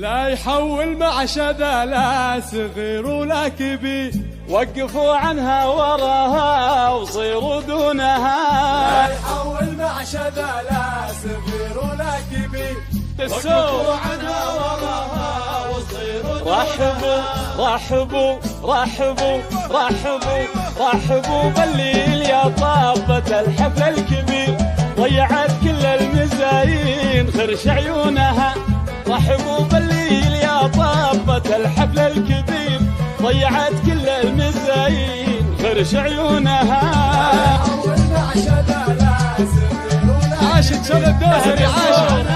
لا يحول مع شذا لا صغير ولا كبير، وقفوا عنها وراها وصيروا دونها. لا يحول مع شذا لا صغير ولا كبير، وقفوا عنها وراها وصيروا دونها. رحبوا رحبوا رحبوا رحبوا بالليل يا طابة الحفل الكبير، ضيعت كل المزايين خرش عيونها. رحبوا بالليل يا طابة الحفل الكبير، ضيعت كل المزايين خرش عيونها. عاشت شذا الدوسري عاشت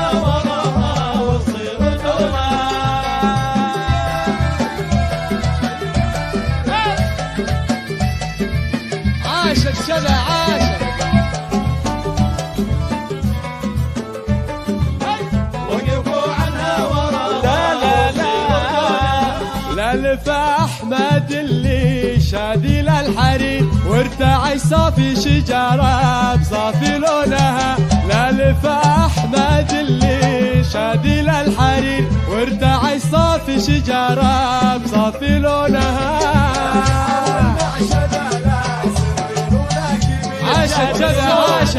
عاشت شذا عاشت. وقفوا عنها وراها. لا لف احمد اللي شادي للحرير، وارتعش صافي شجره بصافي لونها. لا لف احمد اللي شادي للحرير، وارتعش صافي شجره بصافي لونها. عاشت شذا عاشت.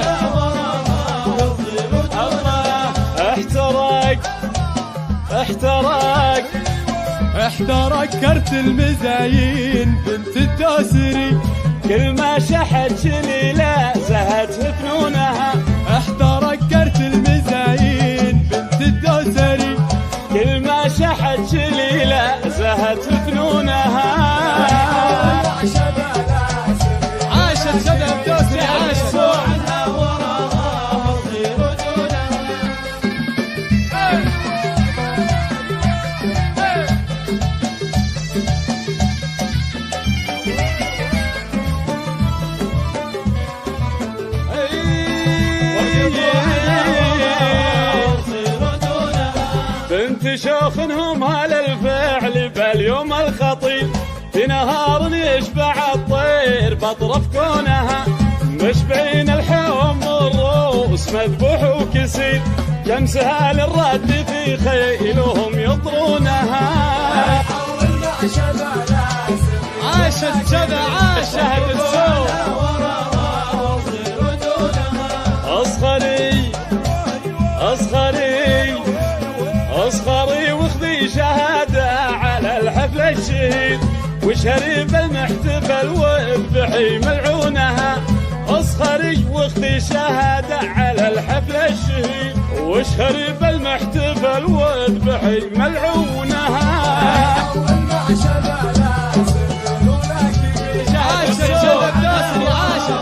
احترق كرت المزايين بنت الدوسري، كل ما شحت شليلة زهت فنونها. احترق كرت المزايين بنت الدوسري، كل ما شحت شليلة زهت فنونها. عاشت شذا الدوسري عاشت. بنت شوخنهم على الفعل باليوم الخطير، في نهار يشبع الطير بطرف كونها. مشبعين الحوم والروس مذبوح وكسير، كم سهال الرد في خيلهم يطرونها. عاشت شذا عاشت. شهد السوق اصغري اصغري اصغري واخذي شهادة على الحفل الشهيد، واشهري بالمحتفل واذبحي ملعونها. اصغري واخذي شهادة على الحفل الشهيد، واشهري بالمحتفل واذبحي ملعونها. عاشت شذا الدوسري عاشت.